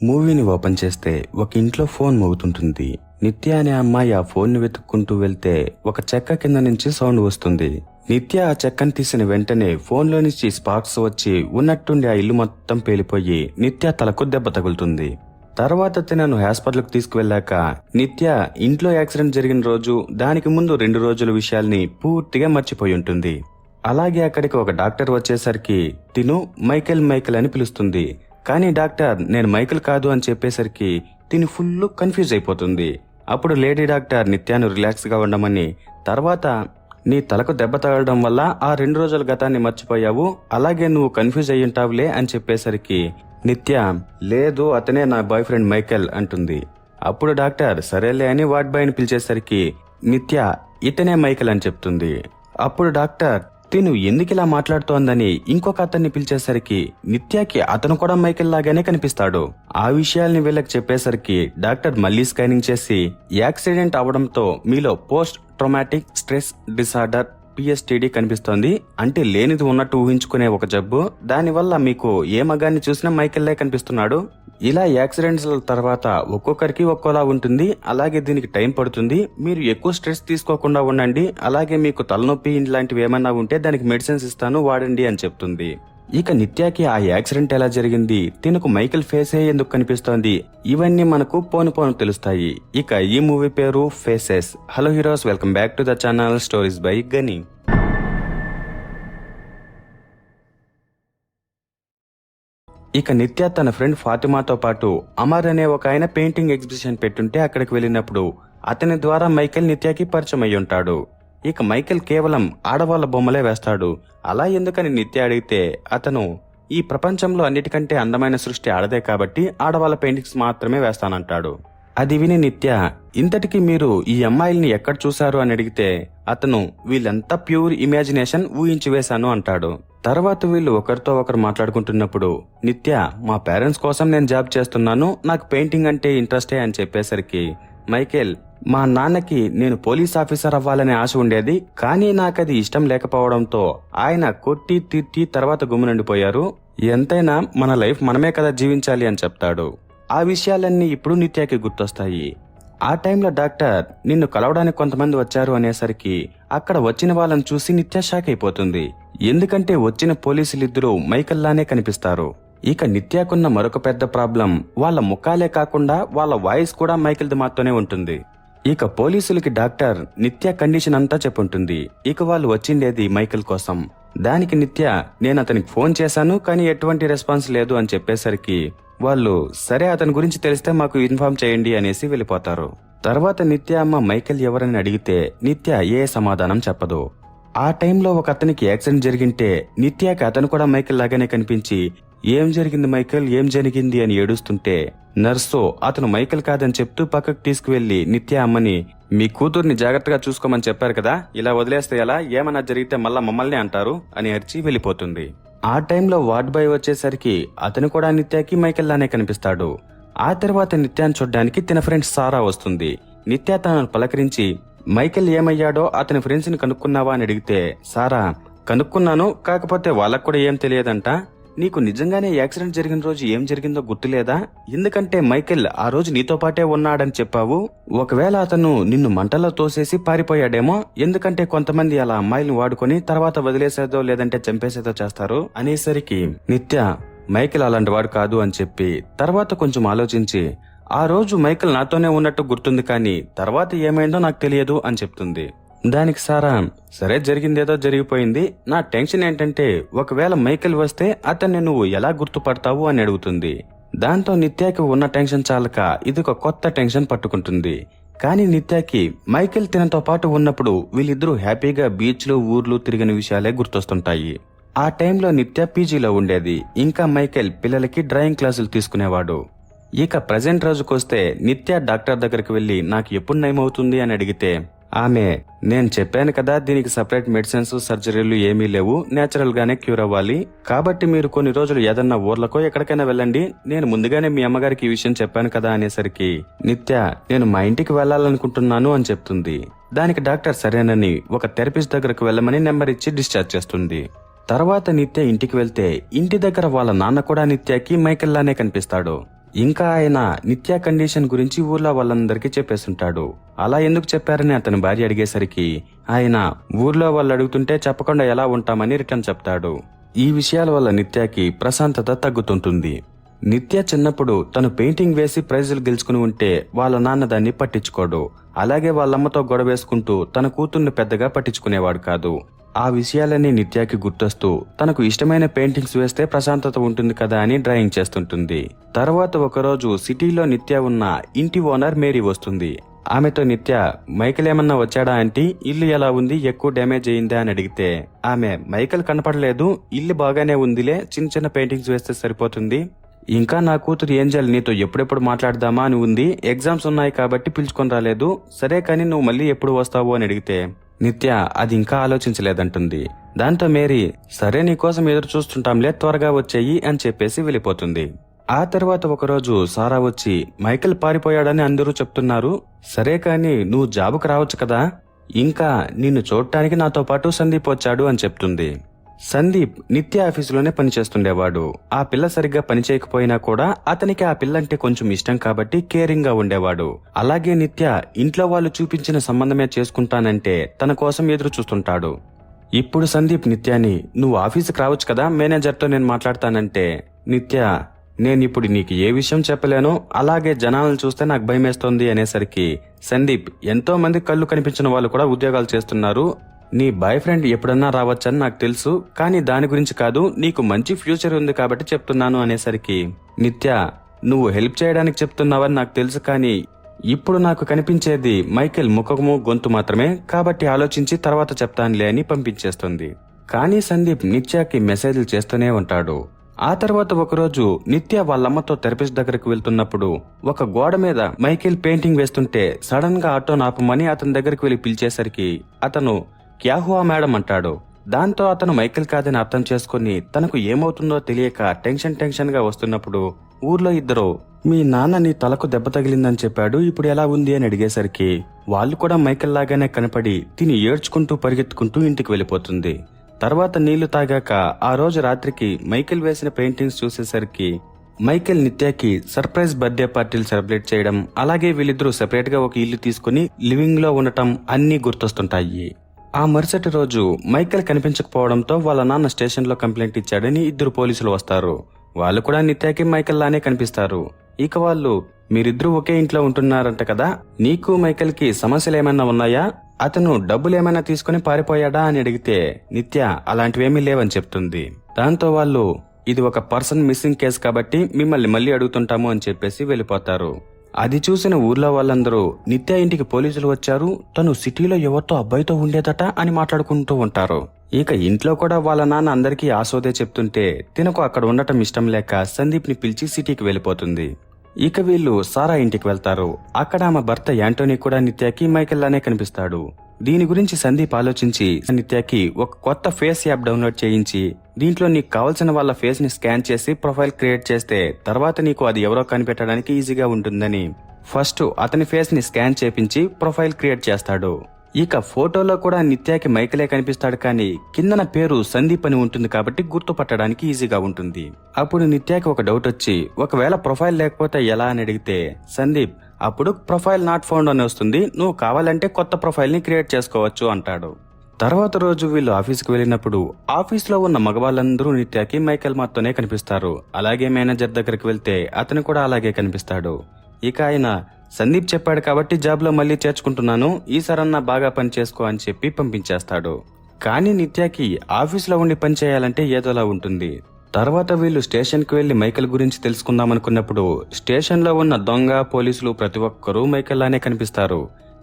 మూవీని ఓపెన్ చేస్తే ఒక ఇంట్లో ఫోన్ మోగుతుంటుంది. నిత్య అనే అమ్మాయి ఆ ఫోన్ ని వెతుక్కుంటూ వెళ్తే ఒక చెక్క కింద నుంచి సౌండ్ వస్తుంది. నిత్య ఆ చెక్కను తీసిన వెంటనే ఫోన్ లో నుంచి స్పార్క్స్ వచ్చి ఉన్నట్టుండి ఆ ఇల్లు మొత్తం పేలిపోయి నిత్య తలకు దెబ్బ తగులుతుంది. తర్వాత తనను హాస్పిటల్ కు తీసుకువెళ్లాక నిత్య ఇంట్లో యాక్సిడెంట్ జరిగిన రోజు, దానికి ముందు 2 రోజుల విషయాల్ని పూర్తిగా మర్చిపోయి ఉంటుంది. అలాగే అక్కడికి ఒక డాక్టర్ వచ్చేసరికి తిను మైకేల్ అని పిలుస్తుంది. కానీ డాక్టర్ నేను మైకేల్ కాదు అని చెప్పేసరికి తిని ఫుల్ కన్ఫ్యూజ్ అయిపోతుంది. అప్పుడు లేడీ డాక్టర్ నిత్యాను రిలాక్స్ గా ఉండమని, తర్వాత నీ తలకు దెబ్బ తగలడం వల్ల ఆ 2 రోజుల గతాన్ని మర్చిపోయావు, అలాగే నువ్వు కన్ఫ్యూజ్ అయ్యుంటావులే అని చెప్పేసరికి నిత్య లేదు అతనే నా బాయ్ ఫ్రెండ్ మైకేల్ అంటుంది. అప్పుడు డాక్టర్ సరేలే అని వార్డ్ బాయ్ ని పిలిచేసరికి నిత్య ఇతనే మైకేల్ అని చెప్తుంది. అప్పుడు డాక్టర్ తిను ఎందుకిలా మాట్లాడుతోందని ఇంకొక అతన్ని పిలిచేసరికి నిత్యకి అతను కూడా మైకేల్ లాగానే కనిపిస్తాడు. ఆ విషయాల్ని వీళ్ళకి చెప్పేసరికి డాక్టర్ మళ్లీ స్కానింగ్ చేసి యాక్సిడెంట్ అవడంతో మీలో post traumatic stress disorder PSTD కనిపిస్తోంది, అంటే లేనిది ఉన్నట్టు ఊహించుకునే ఒక జబ్బు. దానివల్ల మీకు ఏ మగాన్ని చూసినా మైకేల్లే కనిపిస్తున్నాడు. ఇలా యాక్సిడెంట్స్ తర్వాత ఒక్కొక్కరికి ఒక్కోలా ఉంటుంది, అలాగే దీనికి టైం పడుతుంది. మీరు ఎక్కువ స్ట్రెస్ తీసుకోకుండా ఉండండి, అలాగే మీకు తలనొప్పి ఇలాంటివి ఏమన్నా ఉంటే దానికి మెడిసిన్స్ ఇస్తాను వాడండి అని చెప్తుంది. ఇక నిత్యకి ఆ యాక్సిడెంట్ ఎలా జరిగింది, తినకు మైకేల్ ఫేసే ఎందుకు కనిపిస్తోంది, ఇవన్నీ మనకు పోను తెలుస్తాయి. ఇక ఈ మూవీ పేరు faces. Hello heroes, welcome back to the channel stories by గని. ఇక నిత్య తన ఫ్రెండ్ ఫాతిమాతో పాటు అమర్ అనే ఒక ఆయన పెయింటింగ్ ఎగ్జిబిషన్ పెట్టుంటే అక్కడికి వెళ్ళినప్పుడు అతని ద్వారా మైకేల్ నిత్యకి పరిచయం అయి ఉంటాడు. ఇక మైకేల్ కేవలం ఆడవాళ్ల బొమ్మలే వేస్తాడు. అలా ఎందుకని నిత్య అడిగితే అతను ఈ ప్రపంచంలో అన్నిటికంటే అందమైన సృష్టి ఆడదే కాబట్టి ఆడవాళ్ల పెయింటింగ్స్ మాత్రమే వేస్తానంటాడు. అది విని నిత్య ఇంతటికి మీరు ఈ అమ్మాయిల్ని ఎక్కడ చూశారు అని అడిగితే అతను వీళ్ళంతా ప్యూర్ ఇమాజినేషన్, ఊహించి వేశాను అంటాడు. తర్వాత వీళ్ళు ఒకరితో ఒకరు మాట్లాడుకుంటున్నప్పుడు నిత్య మా పేరెంట్స్ కోసం నేను జాబ్ చేస్తున్నాను, నాకు పెయింటింగ్ అంటే ఇంట్రెస్టే అని చెప్పేసరికి మైకేల్ మా నాన్నకి నేను పోలీస్ ఆఫీసర్ అవ్వాలనే ఆశ ఉండేది, కానీ నాకది ఇష్టం లేకపోవడంతో ఆయన కొట్టి తిట్టి తర్వాత గుమ్మునండిపోయారు. ఎంతైనా మన లైఫ్ మనమే కదా జీవించాలి అని చెప్తాడు. ఆ విషయాలన్నీ ఇప్పుడు నిత్యకి గుర్తొస్తాయి. ఆ టైంలో డాక్టర్ నిన్ను కలవడానికి కొంతమంది వచ్చారు అనేసరికి అక్కడ వచ్చిన వాళ్ళని చూసి నిత్య షాక్ అయిపోతుంది. ఎందుకంటే వచ్చిన పోలీసులిద్దరూ మైకేల్లానే కనిపిస్తారు. ఇక నిత్యకున్న మరొక పెద్ద ప్రాబ్లం వాళ్ళ ముఖాలే కాకుండా వాళ్ళ వాయిస్ కూడా మైకేల్ది మాత్రమే ఉంటుంది. ఇక పోలీసులకి డాక్టర్ నిత్య కండిషన్ అంతా చెప్పుంటుంది. ఇక వాళ్ళు వచ్చిండేది మైకేల్ కోసం. దానికి నిత్య నేను అతనికి ఫోన్ చేశాను కానీ ఎటువంటి రెస్పాన్స్ లేదు అని చెప్పేసరికి వాళ్ళు సరే అతని గురించి తెలిస్తే మాకు ఇన్ఫార్మ్ చేయండి అనేసి వెళ్ళిపోతారు. తర్వాత నిత్య అమ్మ మైకేల్ ఎవరని అడిగితే నిత్య ఏ సమాధానం చెప్పదు. ఆ టైంలో ఒక అతనికి యాక్సిడెంట్ జరిగింటే నిత్యకి అతను కూడా మైకేల్ లాగానే కనిపించి ఏం జరిగింది మైకేల్, ఏం జరిగింది అని ఏడుస్తుంటే నర్సు అతను మైకేల్ కాదని చెప్తూ పక్కకు తీసుకువెళ్లి నిత్య అమ్మని మీ కూతుర్ని జాగ్రత్తగా చూసుకోమని చెప్పారు కదా, ఇలా వదిలేస్తే ఎలా, ఏమన్నా జరిగితే మళ్ళా మమ్మల్ని అంటారు అని అరిచి వెళ్లిపోతుంది. ఆ టైంలో వార్డ్ బాయ్ వచ్చేసరికి అతను కూడా నిత్యకి మైకేల్ లానే కనిపిస్తాడు. ఆ తర్వాత నిత్యాన్ని చూడ్డానికి తన ఫ్రెండ్ సారా వస్తుంది. నిత్య తనను పలకరించి మైకేల్ ఏమయ్యాడో అతని ఫ్రెండ్స్ ని కనుక్కున్నావా అని అడిగితే సారా కనుక్కున్నాను, కాకపోతే వాళ్ళకు కూడా ఏం తెలియదంట. నీకు నిజంగానే యాక్సిడెంట్ జరిగిన రోజు ఏం జరిగిందో గుర్తులేదా, ఎందుకంటే మైకేల్ ఆ రోజు నీతో పాటే ఉన్నాడని చెప్పావు. ఒకవేళ అతను నిన్ను మంటల్లో తోసేసి పారిపోయాడేమో, ఎందుకంటే కొంతమంది అలా అమ్మాయిల్ని వాడుకొని తర్వాత వదిలేసేదో లేదంటే చంపేసేదో చేస్తారు అనేసరికి నిత్య మైకేల్ అలాంటి వాడు కాదు అని చెప్పి తర్వాత కొంచెం ఆలోచించి ఆ రోజు మైకేల్ నాతోనే ఉన్నట్టు గుర్తుంది కానీ తర్వాత ఏమైందో నాకు తెలియదు అని చెప్తుంది. దానికి సారా సరే జరిగిందేదో జరిగిపోయింది, నా టెన్షన్ ఏంటంటే ఒకవేళ మైకేల్ వస్తే అతన్ని నువ్వు ఎలా గుర్తుపడతావు అని అడుగుతుంది. దాంతో నిత్యకి ఉన్న టెన్షన్ చాలక ఇదొక కొత్త టెన్షన్ పట్టుకుంటుంది. కానీ నిత్యకి మైకేల్ తనతో పాటు ఉన్నప్పుడు వీళ్ళిద్దరూ హ్యాపీగా బీచ్లు ఊర్లు తిరిగిన విషయాలే గుర్తొస్తుంటాయి. ఆ టైంలో నిత్య పీజీలో ఉండేది, ఇంకా మైకేల్ పిల్లలకి డ్రాయింగ్ క్లాసులు తీసుకునేవాడు. ఇక ప్రజెంట్ రోజుకొస్తే నిత్య డాక్టర్ దగ్గరికి వెళ్లి నాకు ఎప్పుడు నయమవుతుంది అని అడిగితే ఆమె నేను చెప్పాను కదా దీనికి సపరేట్ మెడిసిన్స్ సర్జరీలు ఏమీ లేవు, నేచురల్ గానే క్యూర్ అవ్వాలి, కాబట్టి మీరు కొన్ని రోజులు ఏదన్నా ఊర్లకో ఎక్కడికైనా వెళ్ళండి, నేను ముందుగానే మీ అమ్మగారికి ఈ విషయం చెప్పాను కదా అనేసరికి నిత్య నేను మా ఇంటికి వెళ్లాలనుకుంటున్నాను అని చెప్తుంది. దానికి డాక్టర్ సరేనని ఒక థెరపిస్ట్ దగ్గరకు వెళ్లమని నెంబర్ ఇచ్చి డిశ్చార్జ్ చేస్తుంది. తర్వాత నిత్య ఇంటికి వెళ్తే ఇంటి దగ్గర వాళ్ళ నాన్న కూడా నిత్యకి మైకేల్ లానే కనిపిస్తాడు. ఇంకా ఆయన నిత్య కండిషన్ గురించి ఊర్లో వాళ్ళందరికీ చెప్పేస్తుంటాడు. అలా ఎందుకు చెప్పారని అతని భార్య అడిగేసరికి ఆయన ఊర్లో వాళ్ళు అడుగుతుంటే చెప్పకుండా ఎలా ఉంటామని రిటర్న్ చెప్తాడు. ఈ విషయాల వల్ల నిత్యకి ప్రశాంతత తగ్గుతుంటుంది. నిత్య చిన్నప్పుడు తను పెయింటింగ్ వేసి ప్రైజులు గెలుచుకుని ఉంటే వాళ్ళ నాన్న దాన్ని పట్టించుకోడు. అలాగే వాళ్ళమ్మతో గొడవ వేసుకుంటూ తన కూతుర్ని పెద్దగా పట్టించుకునేవాడు కాదు. ఆ విషయాలన్నీ నిత్యకి గుర్తొస్తూ తనకు ఇష్టమైన పెయింటింగ్స్ వేస్తే ప్రశాంతత ఉంటుంది కదా అని డ్రాయింగ్ చేస్తుంటుంది. తర్వాత ఒకరోజు సిటీలో నిత్య ఉన్న ఇంటి ఓనర్ మేరీ వస్తుంది. ఆమెతో నిత్య మైకేల్ ఏమన్నా వచ్చాడా ఆంటీ, ఇల్లు ఎలా ఉంది, ఎక్కువ డ్యామేజ్ అయిందా అని అడిగితే ఆమె మైకేల్ కనపడలేదు, ఇల్లు బాగానే ఉందిలే, చిన్న చిన్న పెయింటింగ్స్ వేస్తే సరిపోతుంది. ఇంకా నా కూతురు ఏంజల్ నీతో ఎప్పుడెప్పుడు మాట్లాడదామా అని ఉంది, ఎగ్జామ్స్ ఉన్నాయి కాబట్టి పిలుచుకొని రాలేదు, సరే కానీ నువ్వు మళ్ళీ ఎప్పుడు వస్తావు అని అడిగితే నిత్య అది ఇంకా ఆలోచించలేదంటుంది. దాంతో మేరీ సరే నీకోసం ఎదురు చూస్తుంటాంలే, త్వరగా వచ్చేయి అని చెప్పేసి వెళ్ళిపోతుంది. ఆ తర్వాత ఒకరోజు సారా వచ్చి మైకేల్ పారిపోయాడని అందరూ చెప్తున్నారు, సరే కానీ నువ్వు జాబుకు రావచ్చు కదా, ఇంకా నిన్ను చూడటానికి నాతో పాటు సందీప్ వచ్చాడు అని చెప్తుంది. సందీప్ నిత్య ఆఫీసులోనే పనిచేస్తుండేవాడు. ఆ పిల్ల సరిగ్గా పనిచేయకపోయినా కూడా అతనికి ఆ పిల్ల అంటే కొంచెం ఇష్టం కాబట్టి కేరింగ్ గా ఉండేవాడు. అలాగే నిత్య ఇంట్లో వాళ్ళు చూపించిన సంబంధమే చేసుకుంటానంటే తన కోసం ఎదురు చూస్తుంటాడు. ఇప్పుడు సందీప్ నిత్యాని నువ్వు ఆఫీసుకి రావచ్చు కదా, మేనేజర్తో నేను మాట్లాడతానంటే నిత్య నేనిప్పుడు నీకు ఏ విషయం చెప్పలేను, అలాగే జనాలను చూస్తే నాకు భయమేస్తోంది అనేసరికి సందీప్ ఎంతో మంది కళ్ళు కనిపించిన వాళ్ళు కూడా ఉద్యోగాలు చేస్తున్నారు, నీ బాయ్ ఫ్రెండ్ ఎప్పుడన్నా రావచ్చని నాకు తెలుసు, కానీ దాని గురించి కాదు, నీకు మంచి ఫ్యూచర్ ఉంది కాబట్టి చెప్తున్నాను అనేసరికి నిత్య నువ్వు హెల్ప్ చేయడానికి చెప్తున్నావని నాకు తెలుసు, కానీ ఇప్పుడు నాకు కనిపించేది మైకేల్ ముఖము గొంతు మాత్రమే, కాబట్టి ఆలోచించి తర్వాత చెప్తానులే అని పంపించేస్తుంది. కానీ సందీప్ నిత్యకి మెసేజ్లు చేస్తూనే ఉంటాడు. ఆ తర్వాత ఒకరోజు నిత్య వాళ్ళమ్మతో థెరపిస్ట్ దగ్గరకు వెళ్తున్నప్పుడు ఒక గోడ మీద మైకేల్ పెయింటింగ్ వేస్తుంటే సడన్ గా ఆటో ఆపమని అతని దగ్గరికి వెళ్లి పిలిచేసరికి అతను క్యా హువా మేడం అంటాడు. దాంతో అతను మైకేల్ కాదని అర్థం చేసుకుని తనకు ఏమవుతుందో తెలియక టెన్షన్ గా వస్తున్నప్పుడు ఊర్లో ఇద్దరు మీ నాన్న నీ తలకు దెబ్బ తగిలిందని చెప్పాడు, ఇప్పుడు ఎలా ఉంది అని అడిగేసరికి వాళ్ళు కూడా మైకేల్ లాగానే కనపడి తిని ఏడ్చుకుంటూ పరిగెత్తుకుంటూ ఇంటికి వెళ్ళిపోతుంది. తర్వాత నీళ్లు తాగాక ఆ రోజు రాత్రికి మైకేల్ వేసిన పెయింటింగ్స్ చూసేసరికి మైకేల్ నిత్యకి సర్ప్రైజ్ బర్త్డే పార్టీలు సెలబ్రేట్ చేయడం, అలాగే వీళ్ళిద్దరూ సెపరేట్ గా ఒక ఇల్లు తీసుకుని లివింగ్ లో ఉండటం అన్నీ గుర్తొస్తుంటాయి. ఆ మరుసటి రోజు మైకేల్ కనిపించకపోవడంతో వాళ్ళ నాన్న స్టేషన్ లో కంప్లైంట్ ఇచ్చాడని ఇద్దరు పోలీసులు వస్తారు. వాళ్ళు కూడా నిత్యకి మైకేల్ లానే కనిపిస్తారు. ఇక వాళ్ళు మీరిద్దరూ ఒకే ఇంట్లో ఉంటున్నారంట కదా, నీకు మైకేల్ కి సమస్యలు ఏమైనా ఉన్నాయా, అతను డబ్బులు ఏమైనా తీసుకుని పారిపోయాడా అని అడిగితే నిత్య అలాంటివేమీ లేవని చెప్తుంది. దాంతో వాళ్ళు ఇది ఒక పర్సన్ మిస్సింగ్ కేసు కాబట్టి మిమ్మల్ని మళ్ళీ అడుగుతుంటాము అని చెప్పేసి వెళ్ళిపోతారు. అది చూసిన ఊర్లో వాళ్ళందరూ నిత్య ఇంటికి పోలీసులు వచ్చారు, తను సిటీలో ఎవరితో అబ్బాయితో ఉండేదట అని మాట్లాడుకుంటూ ఉంటారు. ఇక ఇంట్లో కూడా వాళ్ళ నాన్న అందరికీ ఆసోదే చెప్తుంటే తినకు అక్కడ ఉండటం ఇష్టం లేక సందీప్ ని పిలిచి సిటీకి వెళ్ళిపోతుంది. ఇక వీళ్ళు సారా ఇంటికి వెళ్తారు. అక్కడ ఆమె భర్త యాంటోనీ కూడా నిత్యకి మైకేల్ లానే కనిపిస్తాడు. దీని గురించి సందీప్ ఆలోచించి నిత్యకి ఒక కొత్త ఫేస్ యాప్ డౌన్లోడ్ చేయించి దీంట్లో నీకు కావాల్సిన వాళ్ళ ఫేస్ ని స్కాన్ చేసి ప్రొఫైల్ క్రియేట్ చేస్తే తర్వాత నీకు అది ఎవరో కనిపెట్టడానికి ఈజీగా ఉంటుందని ఫస్ట్ అతని ఫేస్ ని స్కాన్ చేపించి ప్రొఫైల్ క్రియేట్ చేస్తాడు. ఇక ఫోటోలో కూడా నిత్యకి మైకేలే కనిపిస్తాడు, కానీ కిందన పేరు సందీప్ అని ఉంటుంది కాబట్టి గుర్తుపట్టడానికి ఈజీగా ఉంటుంది. అప్పుడు నిత్యకి ఒక డౌట్ వచ్చి ఒకవేళ ప్రొఫైల్ లేకపోతే ఎలా అని అడిగితే సందీప్ అప్పుడు ప్రొఫైల్ నాట్ ఫౌండ్ అని వస్తుంది, నువ్వు కావాలంటే కొత్త ప్రొఫైల్ ని క్రియేట్ చేసుకోవచ్చు అంటాడు. తర్వాత రోజు వీళ్ళు ఆఫీస్కి వెళ్ళినప్పుడు ఆఫీస్ లో ఉన్న మగవాళ్ళందరూ నిత్యకి మైకేల్ మాతోనే కనిపిస్తారు. అలాగే మేనేజర్ దగ్గరికి వెళ్తే అతను కూడా అలాగే కనిపిస్తాడు. ఇక ఆయన సందీప్ చెప్పాడు కాబట్టి జాబ్ లో మళ్ళీ చేర్చుకుంటున్నాను, ఈసారన్నా బాగా పని చేసుకో అని చెప్పి పంపించేస్తాడు. కానీ నిత్యకి ఆఫీస్ లో ఉండి పని చేయాలంటే ఏదోలా ఉంటుంది. తర్వాత వీళ్ళు స్టేషన్ కి వెళ్లి మైకేల్ గురించి తెలుసుకుందాం అనుకున్నప్పుడు స్టేషన్ లో ఉన్న దొంగ పోలీసులు ప్రతి ఒక్కరూ మైకేల్ లానే కనిపిస్తారు.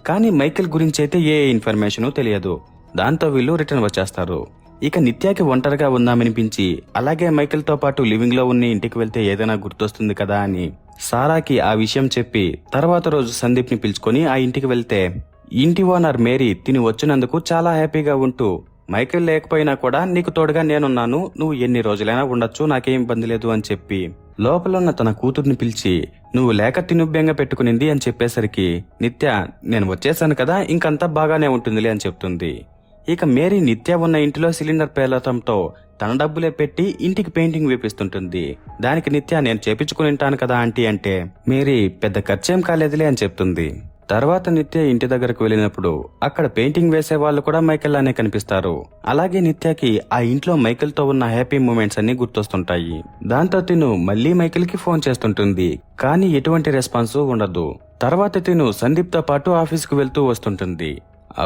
కానీ మైకేల్ గురించి అయితే ఏ ఇన్ఫర్మేషన్ తెలియదు. దాంతో వీళ్ళు రిటర్న్ వచ్చేస్తారు. ఇక నిత్యకి ఒంటరిగా ఉందామనిపించి అలాగే మైకేల్ తో పాటు లివింగ్ లో ఉన్న ఇంటికి వెళ్తే ఏదైనా గుర్తొస్తుంది కదా అని సారాకి ఆ విషయం చెప్పి తర్వాత రోజు సందీప్ ని పిలుచుకొని ఆ ఇంటికి వెళ్తే ఇంటి ఓనర్ మేరీ తిని వచ్చినందుకు చాలా హ్యాపీగా ఉంటూ మైకేల్ లేకపోయినా కూడా నీకు తోడుగా నేనున్నాను, నువ్వు ఎన్ని రోజులైనా ఉండొచ్చు, నాకేం ఇబ్బంది లేదు అని చెప్పి లోపలున్న తన కూతుర్ని పిలిచి నువ్వు లేక తినుభ్యంగా పెట్టుకునింది అని చెప్పేసరికి నిత్య నేను వచ్చేసాను కదా ఇంకంతా బాగానే ఉంటుందిలే అని చెప్తుంది. ఇక మేరీ నిత్య ఉన్న ఇంటిలో సిలిండర్ పేలటంతో తన డబ్బులే పెట్టి ఇంటికి పెయింటింగ్ వేపిస్తుంటుంది. దానికి నిత్య నేను చేపించుకుని ఉంటాను కదా ఆంటీ అంటే, మేరీ పెద్ద ఖర్చేం కాలేదులే అని చెప్తుంది. తర్వాత నిత్య ఇంటి దగ్గరకు వెళ్ళినప్పుడు అక్కడ పెయింటింగ్ వేసే వాళ్ళు కూడా మైకేల్ లానే కనిపిస్తారు. అలాగే నిత్యకి ఆ ఇంట్లో మైకేల్ తో ఉన్న హ్యాపీ మూమెంట్స్ అన్ని గుర్తొస్తుంటాయి. దాంతో తిను మళ్లీ మైకేల్ కి ఫోన్ చేస్తుంటుంది, కానీ ఎటువంటి రెస్పాన్స్ ఉండదు. తర్వాత తిను సందీప్ తో పాటు ఆఫీస్ కు వెళ్తూ వస్తుంటుంది.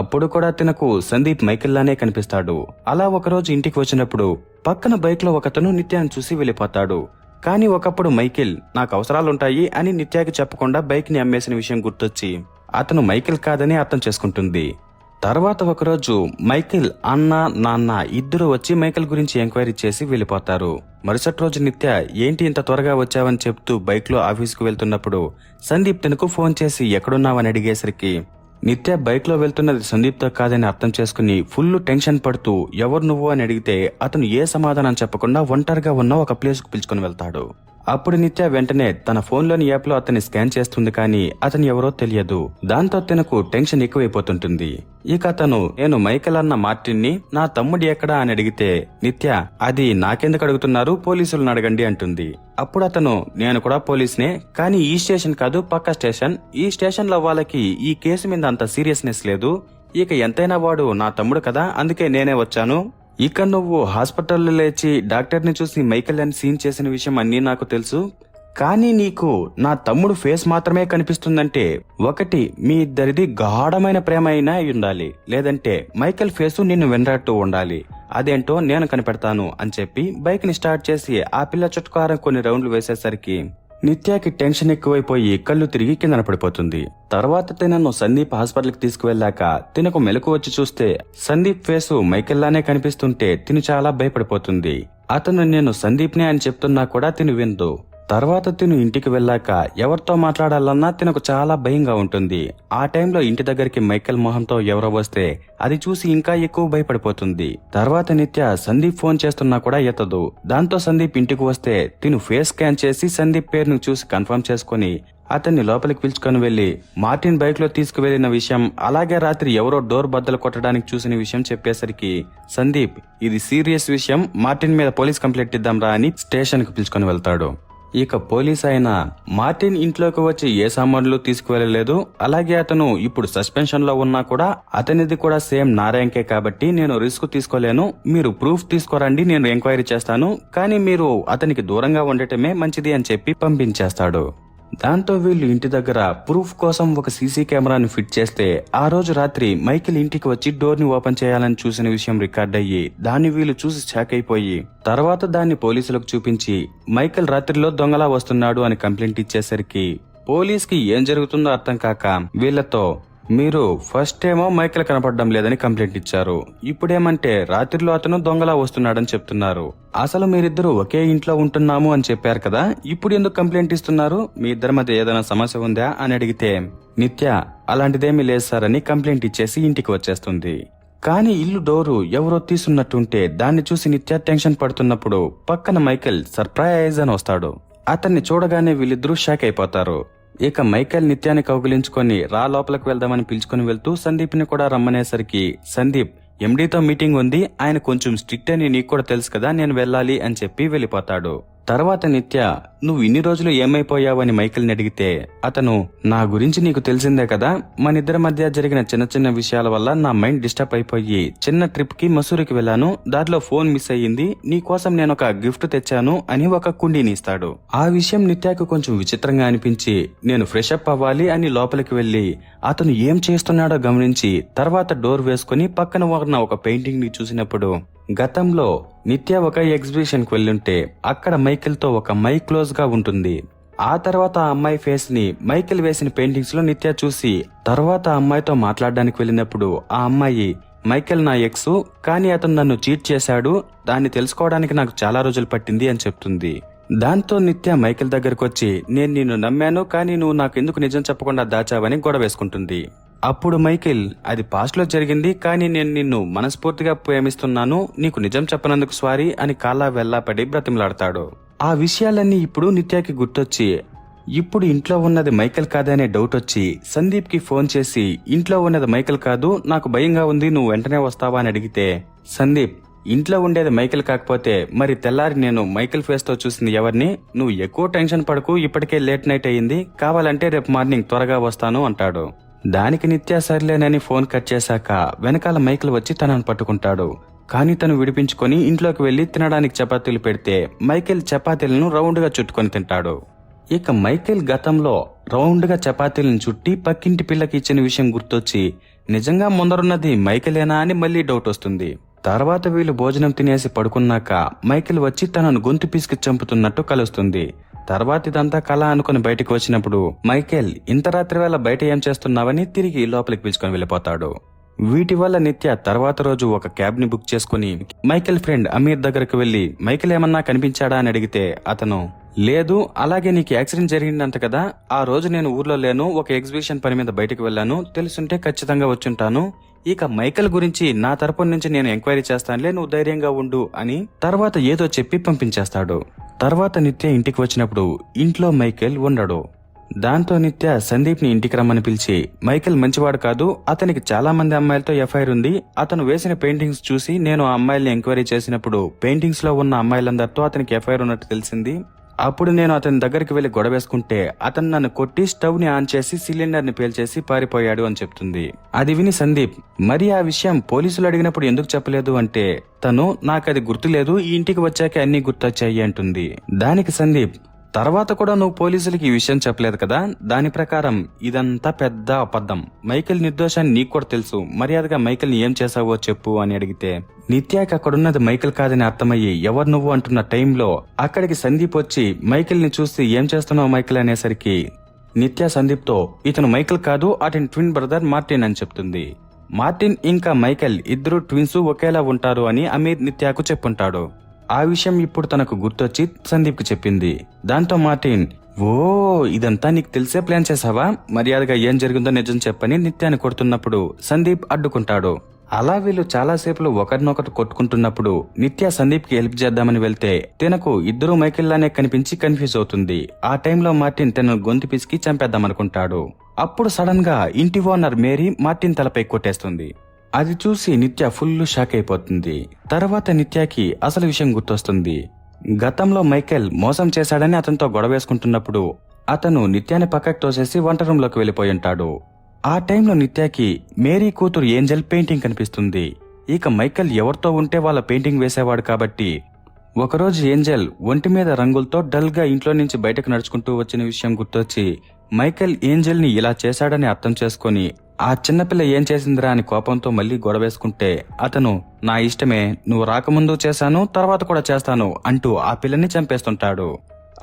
అప్పుడు కూడా తినకు సందీప్ మైకేల్ లానే కనిపిస్తాడు. అలా ఒకరోజు ఇంటికి వచ్చినప్పుడు పక్కన బైక్ లో ఒకతను నిత్యాన్ని చూసి వెళ్లిపోతాడు. కానీ ఒకప్పుడు మైకేల్ నాకు అవసరాలుంటాయి అని నిత్యాకి చెప్పకుండా బైక్ ని అమ్మేసిన విషయం గుర్తొచ్చి అతను మైకేల్ కాదని అర్థం చేసుకుంటుంది. తర్వాత ఒకరోజు మైకేల్ అన్న నాన్న ఇద్దరు వచ్చి మైకేల్ గురించి ఎంక్వైరీ చేసి వెళ్లిపోతారు. మరుసటి రోజు నిత్య ఏంటి ఇంత త్వరగా వచ్చావని చెప్తూ బైక్ లో ఆఫీస్కు వెళ్తున్నప్పుడు సందీప్ తనకు ఫోన్ చేసి ఎక్కడున్నావని అడిగేసరికి నిత్య బైక్ లో వెళ్తున్నది సందీప్ తో కాదని అర్థం చేసుకుని ఫుల్ టెన్షన్ పడుతూ ఎవరు నువ్వు అని అడిగితే అతను ఏ సమాధానం చెప్పకుండా ఒంటరిగా ఉన్న ఒక ప్లేస్ కు పిలుచుకుని వెళ్తాడు. అప్పుడు నిత్య వెంటనే తన ఫోన్లోని యాప్ లో అతన్ని స్కాన్ చేస్తుంది, కానీ అతను ఎవరో తెలియదు. దాంతో తనకు టెన్షన్ ఎక్కువైపోతుంటుంది. ఇక అతను నేను మైకేల్ అన్న మార్టిన్ని నా తమ్ముడి ఎక్కడా అని అడిగితే నిత్య అది నాకెందుకు అడుగుతున్నారు, పోలీసులను అడగండి అంటుంది. అప్పుడు అతను నేను కూడా పోలీసునే, కానీ ఈ స్టేషన్ కాదు పక్క స్టేషన్. ఈ స్టేషన్ లో వాళ్ళకి ఈ కేసు మీద అంత సీరియస్నెస్ లేదు. ఇక ఎంతైనా వాడు నా తమ్ముడు కదా, అందుకే నేనే వచ్చాను. ఇక నువ్వు హాస్పిటల్లో లేచి డాక్టర్ని చూసి మైకేల్ అని సీన్ చేసిన విషయం అన్నీ నాకు తెలుసు. కానీ నీకు నా తమ్ముడు ఫేస్ మాత్రమే కనిపిస్తుందంటే ఒకటి మీ ఇద్దరిది గాఢమైన ప్రేమ అయినా ఉండాలి, లేదంటే మైకేల్ ఫేసు నిన్ను వెనరాట్టు ఉండాలి. అదేంటో నేను కనిపెడతాను అని చెప్పి బైక్ ని స్టార్ట్ చేసి ఆ పిల్ల చుట్టుకారం కొన్ని రౌండ్లు వేసేసరికి నిత్యాకి టెన్షన్ ఎక్కువైపోయి కళ్ళు తిరిగి కిందన పడిపోతుంది. తర్వాత తినను సందీప్ హాస్పిటల్ కి తీసుకువెళ్లాక తినకు మెలకు వచ్చి చూస్తే సందీప్ ఫేసు మైకేల్ లానే కనిపిస్తుంటే తిను చాలా భయపడిపోతుంది. అతను నేను సందీప్ నే అని చెప్తున్నా కూడా తిను విందు. తర్వాత తిను ఇంటికి వెళ్ళాక ఎవరితో మాట్లాడాలన్నా తినకు చాలా భయంగా ఉంటుంది. ఆ టైంలో ఇంటి దగ్గరికి మైకేల్ మొహంతో ఎవరో వస్తే అది చూసి ఇంకా ఎక్కువ భయపడిపోతుంది. తర్వాత నిత్య సందీప్ ఫోన్ చేస్తున్నా కూడా ఎత్తదు. దాంతో సందీప్ ఇంటికి వస్తే తిను ఫేస్ స్కాన్ చేసి సందీప్ పేరును చూసి కన్ఫర్మ్ చేసుకుని అతన్ని లోపలికి పిలుచుకొని వెళ్లి మార్టిన్ బైక్ లో తీసుకువెళ్లిన విషయం, అలాగే రాత్రి ఎవరో డోర్ బద్దలు కొట్టడానికి చూసిన విషయం చెప్పేసరికి సందీప్ ఇది సీరియస్ విషయం, మార్టిన్ మీద పోలీస్ కంప్లైంట్ ఇద్దాం రా అని స్టేషన్ కు పిలుచుకొని వెళ్తాడు. ఇక పోలీస్ అయినా మార్టిన్ ఇంట్లోకి వచ్చి ఏ సామాన్లు తీసుకువెళ్లలేదు. అలాగే అతను ఇప్పుడు సస్పెన్షన్ లో ఉన్నా కూడా అతనిది కూడా సేమ్ నా ర్యాంకే కాబట్టి నేను రిస్క్ తీసుకోలేను. మీరు ప్రూఫ్ తీసుకురండి, నేను ఎంక్వైరీ చేస్తాను, కానీ మీరు అతనికి దూరంగా ఉండటమే మంచిది అని చెప్పి పంపించేస్తాడు. దాంతో వీళ్ళు ఇంటి దగ్గర ప్రూఫ్ కోసం ఒక సీసీ కెమెరాను ఫిట్ చేస్తే ఆ రోజు రాత్రి మైకేల్ ఇంటికి వచ్చి డోర్ ని ఓపెన్ చేయాలని చూసిన విషయం రికార్డ్ అయ్యి దాన్ని వీళ్ళు చూసి షాక్ అయిపోయి తర్వాత దాన్ని పోలీసులకు చూపించి మైకేల్ రాత్రిలో దొంగలా వస్తున్నాడు అని కంప్లైంట్ ఇచ్చేసరికి పోలీస్ కి ఏం జరుగుతుందో అర్థం కాక వీళ్లతో మీరు ఫస్ట్ ఏమో మైకేల్ కనపడడం లేదని కంప్లైంట్ ఇచ్చారు, ఇప్పుడేమంటే రాత్రిలో అతను దొంగలా వస్తున్నాడని చెప్తున్నారు. అసలు మీరిద్దరూ ఒకే ఇంట్లో ఉంటున్నాము అని చెప్పారు కదా, ఇప్పుడు ఎందుకు కంప్లైంట్ ఇస్తున్నారు, మీ ఇద్దరి మధ్య ఏదైనా సమస్య ఉందా అని అడిగితే నిత్య అలాంటిదేమీ లేదు సార్ అని కంప్లైంట్ ఇచ్చేసి ఇంటికి వచ్చేస్తుంది. కానీ ఇల్లు డోరు ఎవరో తీసున్నట్టుంటే దాన్ని చూసి నిత్య టెన్షన్ పడుతున్నప్పుడు పక్కన మైకేల్ సర్ప్రైజ్ అని వస్తాడు. అతన్ని చూడగానే వీళ్ళిద్దరూ షాక్ అయిపోతారు. ఇక మైకేల్ నిత్యాన్ని కౌగిలించుకొని రా లోపలికి వెళ్దామని పిలుచుకుని వెళ్తూ సందీప్ ని కూడా రమ్మనేసరికి సందీప్ ఎండీతో మీటింగ్ ఉంది, ఆయన కొంచెం స్ట్రిక్ట్ అని నీకు కూడా తెలుసు కదా, నేను వెళ్ళాలి అని చెప్పి వెళ్ళిపోతాడు. తర్వాత నిత్య నువ్వు ఇన్ని రోజులు ఏమైపోయావని మైకేల్ని అడిగితే అతను నా గురించి నీకు తెలిసిందే కదా, మన ఇద్దరి మధ్య జరిగిన చిన్న చిన్న విషయాల వల్ల నా మైండ్ డిస్టర్బ్ అయిపోయి చిన్న ట్రిప్ కి మసూరికి వెళ్ళాను, దాంట్లో ఫోన్ మిస్ అయ్యింది, నీ కోసం నేను ఒక గిఫ్ట్ తెచ్చాను అని ఒక కుండీని ఇస్తాడు. ఆ విషయం నిత్యకు కొంచెం విచిత్రంగా అనిపించి నేను ఫ్రెష్ అప్ అవ్వాలి అని లోపలికి వెళ్లి అతను ఏం చేస్తున్నాడో గమనించి తర్వాత డోర్ వేసుకుని పక్కన ఉన్న ఒక పెయింటింగ్ ని చూసినప్పుడు గతంలో నిత్య ఒక ఎగ్జిబిషన్ కు వెళ్ళుంటే అక్కడ మైకేల్ తో ఒక అమ్మాయి క్లోజ్ గా ఉంటుంది. ఆ తర్వాత ఆ అమ్మాయి ఫేస్ ని మైకేల్ వేసిన పెయింటింగ్స్ లో నిత్య చూసి తర్వాత ఆ అమ్మాయితో మాట్లాడడానికి వెళ్ళినప్పుడు ఆ అమ్మాయి మైకేల్ నా ఎక్స్, కానీ అతను నన్ను చీట్ చేశాడు, దాన్ని తెలుసుకోవడానికి నాకు చాలా రోజులు పట్టింది అని చెప్తుంది. దాంతో నిత్య మైకేల్ దగ్గరకు వచ్చి నేను నిన్ను నమ్మాను, కానీ నువ్వు నాకు ఎందుకు నిజం చెప్పకుండా దాచావని గొడవ వేసుకుంటుంది. అప్పుడు మైకేల్ అది పాస్ట్ లో జరిగింది, కానీ నేను నిన్ను మనస్ఫూర్తిగా ప్రేమిస్తున్నాను, నీకు నిజం చెప్పనందుకు సారీ అని కాలా వెళ్లాపడి బ్రతిమలాడతాడు. ఆ విషయాలన్నీ ఇప్పుడు నిత్యకి గుర్తొచ్చి ఇప్పుడు ఇంట్లో ఉన్నది మైకేల్ కాదనే డౌట్ వచ్చి సందీప్ కి ఫోన్ చేసి ఇంట్లో ఉన్నది మైకేల్ కాదు, నాకు భయంగా ఉంది, నువ్వు వెంటనే వస్తావా అని అడిగితే సందీప్ ఇంట్లో ఉండేది మైకేల్ కాకపోతే మరి తెల్లారి నేను మైకేల్ ఫేస్ తో చూసింది ఎవరిని? నువ్వు ఎక్కువ టెన్షన్ పడకు, ఇప్పటికే లేట్ నైట్ అయ్యింది, కావాలంటే రేపు మార్నింగ్ త్వరగా వస్తాను అంటాడు. దానికి నిత్య సర్లేనని ఫోన్ కట్ చేశాక వెనకాల మైకేల్ వచ్చి తనను పట్టుకుంటాడు. కానీ తను విడిపించుకొని ఇంట్లోకి వెళ్లి తినడానికి చపాతీలు పెడితే మైకేల్ చపాతీలను రౌండ్ గా చుట్టుకొని తింటాడు. ఇక మైకేల్ గతంలో రౌండ్ గా చపాతీలను చుట్టి పక్కింటి పిల్లకి ఇచ్చిన విషయం గుర్తొచ్చి నిజంగా ముందరున్నది మైకేలేనా అని మళ్లీ డౌట్ వస్తుంది. తర్వాత వీళ్ళు భోజనం తినేసి పడుకున్నాక మైకేల్ వచ్చి తనను గొంతు పీసుకి చంపుతున్నట్టు కలుస్తుంది. తర్వాత ఇదంతా కళ అనుకుని బయటకు వచ్చినప్పుడు మైకేల్ ఇంత రాత్రి వేళ బయట ఏం చేస్తున్నావని తిరిగి లోపలికి పిలుచుకొని వెళ్ళిపోతాడు. వీటి వల్ల నిత్య తర్వాత రోజు ఒక క్యాబ్ ని బుక్ చేసుకుని మైకేల్ ఫ్రెండ్ అమీర్ దగ్గరకు వెళ్లి మైకేల్ ఏమన్నా కనిపించాడా అని అడిగితే అతను లేదు, అలాగే నీకు యాక్సిడెంట్ జరిగిందంట కదా, ఆ రోజు నేను ఊర్లో లేను, ఒక ఎగ్జిబిషన్ పని మీద బయటకు వెళ్లాను, తెలుసుంటే ఖచ్చితంగా వచ్చుంటాను, ఇక మైకేల్ గురించి నా తరపు నుంచి నేను ఎంక్వైరీ చేస్తానులే, నువ్వు ధైర్యంగా ఉండు అని తర్వాత ఏదో చెప్పి పంపించేస్తాడు. తర్వాత నిత్య ఇంటికి వచ్చినప్పుడు ఇంట్లో మైకేల్ ఉండడు. దాంతో నిత్య సందీప్ ని ఇంటికి రమ్మని పిలిచి మైకేల్ మంచివాడు కాదు, అతనికి చాలా మంది అమ్మాయిలతో ఎఫ్ఐఆర్ ఉంది, అతను వేసిన పెయింటింగ్స్ చూసి నేను ఆ అమ్మాయిల్ని ఎంక్వైరీ చేసినప్పుడు పెయింటింగ్స్ లో ఉన్న అమ్మాయిలందరితో అతనికి ఎఫ్ఐఆర్ ఉన్నట్టు తెలిసింది. అప్పుడు నేను అతని దగ్గరికి వెళ్లి గొడవేసుకుంటే అతను నన్ను కొట్టి స్టవ్ ని ఆన్ చేసి సిలిండర్ ని పేల్చేసి పారిపోయాడు అని చెప్తుంది. అది విని సందీప్ మరి ఆ విషయం పోలీసులు అడిగినప్పుడు ఎందుకు చెప్పలేదు అంటే తను నాకది గుర్తులేదు, ఈ ఇంటికి వచ్చాక అన్ని గుర్తొచ్చాయి అంటుంది. దానికి సందీప్ తర్వాత కూడా నువ్వు పోలీసులకి ఈ విషయం చెప్పలేదు కదా, దాని ప్రకారం ఇదంతా పెద్ద అబద్ధం, మైకేల్ నిర్దోషాన్ని నీకు కూడా తెలుసు, మర్యాదగా మైకేల్ ని ఏం చేసావో చెప్పు అని అడిగితే నిత్యాకి అక్కడున్నది మైకేల్ కాదని అర్థమయ్యి ఎవరు నువ్వు అంటున్న టైంలో అక్కడికి సందీప్ వచ్చి మైకేల్ ని చూసి ఏం చేస్తున్నావు మైకేల్ అనేసరికి నిత్య సందీప్ తో ఇతను మైకేల్ కాదు, అతని ట్విన్ బ్రదర్ మార్టిన్ అని చెప్తుంది. మార్టిన్ ఇంకా మైకేల్ ఇద్దరు ట్విన్స్ ఒకేలా ఉంటారు అని అమీర్ నిత్యాకు చెప్పుంటాడు. ఆ విషయం ఇప్పుడు తనకు గుర్తొచ్చి సందీప్ కు చెప్పింది. దాంతో మార్టిన్ ఓ ఇదంతా నీకు తెలిసే ప్లాన్ చేసావా, మర్యాదగా ఏం జరిగిందో నిజం చెప్పని నిత్యాన్ని కొడుతున్నప్పుడు సందీప్ అడ్డుకుంటాడు. అలా వీళ్ళు చాలాసేపులు ఒకరినొకరు కొట్టుకుంటున్నప్పుడు నిత్య సందీప్ కి హెల్ప్ చేద్దామని వెళ్తే తనకు ఇద్దరు మైకేల్ లానే కనిపించి కన్ఫ్యూజ్ అవుతుంది. ఆ టైంలో మార్టిన్ తనను గొంతు పిసికి చంపేద్దామనుకుంటాడు. అప్పుడు సడన్ గా ఇంటి ఓనర్ మేరీ మార్టిన్ తలపై కొట్టేస్తుంది. అది చూసి నిత్య ఫుల్ షాక్ అయిపోతుంది. తర్వాత నిత్యకి అసలు విషయం గుర్తొస్తుంది. గతంలో మైకేల్ మోసం చేశాడని అతనితో గొడవేసుకుంటున్నప్పుడు అతను నిత్యాన్ని పక్కకు తోసేసి వంట రూమ్ లోకి వెళ్లిపోయి ఉంటాడు. ఆ టైంలో నిత్యకి మేరీ కూతురు ఏంజెల్ పెయింటింగ్ కనిపిస్తుంది. ఇక మైకేల్ ఎవరితో ఉంటే వాళ్ళ పెయింటింగ్ వేసేవాడు కాబట్టి ఒకరోజు ఏంజెల్ ఒంటి మీద రంగులతో డల్ గా ఇంట్లో నుంచి బయటకు నడుచుకుంటూ వచ్చిన విషయం గుర్తొచ్చి మైకేల్ ఏంజెల్ ని ఇలా చేశాడని అర్థం చేసుకుని ఆ చిన్నపిల్ల ఏం చేసిందిరా అని కోపంతో మళ్లీ గొడవేసుకుంటే అతను నా ఇష్టమే, నువ్వు రాకముందు చేశాను తర్వాత కూడా చేస్తాను అంటూ ఆ పిల్లని చంపేస్తుంటాడు.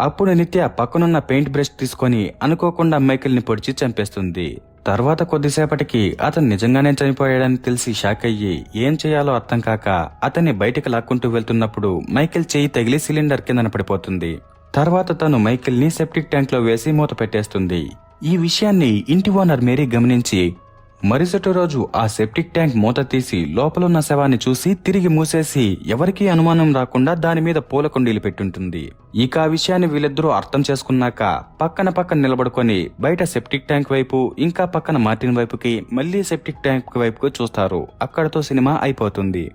అప్పుడు నిత్య పక్కనున్న పెయింట్ బ్రష్ తీసుకొని అనుకోకుండా మైకేల్ ని పొడిచి చంపేస్తుంది. తర్వాత కొద్దిసేపటికి అతను నిజంగానే చనిపోయాడని తెలిసి షాక్ అయ్యి ఏం చేయాలో అర్థం కాక అతన్ని బయటికి లాక్కుంటూ వెళ్తున్నప్పుడు మైకేల్ చెయ్యి తగిలి సిలిండర్ కిందన పడిపోతుంది. తర్వాత తను మైకేల్ ని సెప్టిక్ ట్యాంక్ లో వేసి మూత పెట్టేస్తుంది. ఈ విషయాన్ని ఇంటి ఓనర్ మేరీ గమనించి మరుసటి రోజు ఆ సెప్టిక్ ట్యాంక్ మూత తీసి లోపలున్న శవాన్ని చూసి తిరిగి మూసేసి ఎవరికీ అనుమానం రాకుండా దాని మీద పూల కుండీలు పెట్టుంటుంది. ఇక ఆ విషయాన్ని వీళ్ళిద్దరూ అర్థం చేసుకున్నాక పక్కన నిలబడుకొని బయట సెప్టిక్ ట్యాంక్ వైపు ఇంకా పక్కన మార్టిన్ వైపుకి మళ్లీ సెప్టిక్ ట్యాంక్ వైపుకు చూస్తారు. అక్కడతో సినిమా అయిపోతుంది.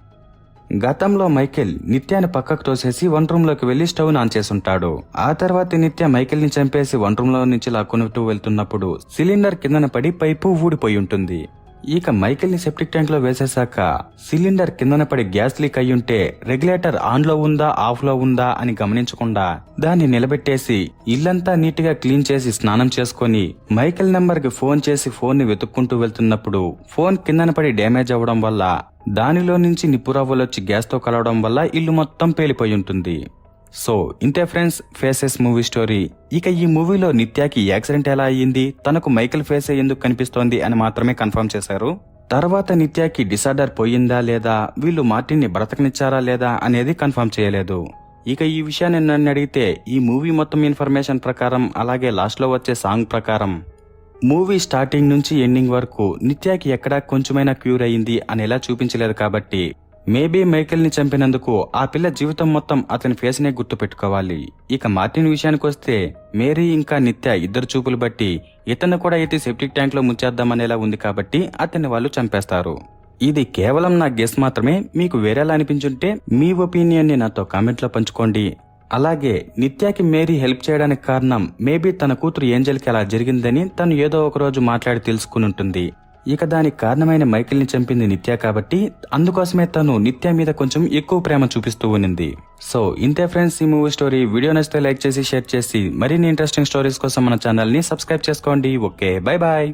గతంలో మైకేల్ నిత్యాన్ని పక్కకు తోసేసి వన్ రూమ్ లోకి వెళ్లి స్టవ్ ఆన్ చేసుంటాడు. ఆ తర్వాత నిత్య మైకేల్ ని చంపేసి వన్ రూమ్ లో నుంచి లాక్కుంటూ వెళ్తున్నప్పుడు సిలిండర్ కిందన పడి పైపు ఊడిపోయి ఉంటుంది. ఇక మైకేల్ ని సెప్టిక్ ట్యాంక్ లో వేసేశాక సిలిండర్ కిందన పడి గ్యాస్ లీక్ అయ్యుంటే రెగ్యులేటర్ ఆన్ లో ఉందా ఆఫ్ లో ఉందా అని గమనించకుండా దాన్ని నిలబెట్టేసి ఇల్లంతా నీట్ గా క్లీన్ చేసి స్నానం చేసుకుని మైకేల్ నెంబర్ కి ఫోన్ చేసి ఫోన్ ని వెతుక్కుంటూ వెళ్తున్నప్పుడు ఫోన్ కిందన పడి డ్యామేజ్ అవ్వడం వల్ల దానిలో నుంచి నిప్పురవ్వలొచ్చి గ్యాస్ తో కలవడం వల్ల ఇల్లు మొత్తం పేలిపోయి ఉంటుంది. సో ఇంతే ఫ్రెండ్స్, ఫేసెస్ మూవీ స్టోరీ. ఇక ఈ మూవీలో నిత్యాకి యాక్సిడెంట్ ఎలా అయ్యింది, తనకు మైకేల్ ఫేసే ఎందుకు కనిపిస్తోంది అని మాత్రమే కన్ఫర్మ్ చేశారు. తర్వాత నిత్యాకి డిసార్డర్ పోయిందా లేదా, వీళ్ళు మార్టిన్ ని బ్రతకనిచ్చారా లేదా అనేది కన్ఫర్మ్ చేయలేదు. ఇక ఈ విషయాన్ని నన్ను అడిగితే ఈ మూవీ మొత్తం ఇన్ఫర్మేషన్ ప్రకారం అలాగే లాస్ట్ లో వచ్చే సాంగ్ ప్రకారం మూవీ స్టార్టింగ్ నుంచి ఎండింగ్ వరకు నిత్యాకి ఎక్కడా కొంచెమైనా క్యూర్ అయ్యింది అనేలా చూపించలేదు. కాబట్టి మేబీ మైకేల్ ని చంపినందుకు ఆ పిల్ల జీవితం మొత్తం అతని ఫేస్ నే గుర్తు పెట్టుకోవాలి. ఇక మార్టిన్ విషయానికి వస్తే మేరీ ఇంకా నిత్య ఇద్దరు చూపులు బట్టి ఇతను కూడా అయితే సెప్టిక్ ట్యాంక్ లో ముంచేద్దామనేలా ఉంది కాబట్టి అతన్ని వాళ్ళు చంపేస్తారు. ఇది కేవలం నా గెస్ మాత్రమే. మీకు వేరేలా అనిపించుంటే మీ ఒపీనియన్ని నాతో కామెంట్లో పంచుకోండి. అలాగే నిత్యాకి మేరీ హెల్ప్ చేయడానికి కారణం మేబీ తన కూతురు ఏంజెల్కి అలా జరిగిందని తను ఏదో ఒక రోజు మాట్లాడి తెలుసుకుని ఉంటుంది. ఇక దానికి కారణమైన మైకేల్ని చంపింది నిత్య కాబట్టి అందుకోసమే తను నిత్య మీద కొంచెం ఎక్కువ ప్రేమ చూపిస్తూ ఉన్నింది. సో ఇంతే ఫ్రెండ్స్ ఈ మూవీ స్టోరీ. వీడియో నచ్చితే లైక్ చేసి షేర్ చేసి మరిన్ని ఇంట్రెస్టింగ్ స్టోరీస్ కోసం మన ఛానల్ని సబ్స్క్రైబ్ చేసుకోండి. Okay, bye bye.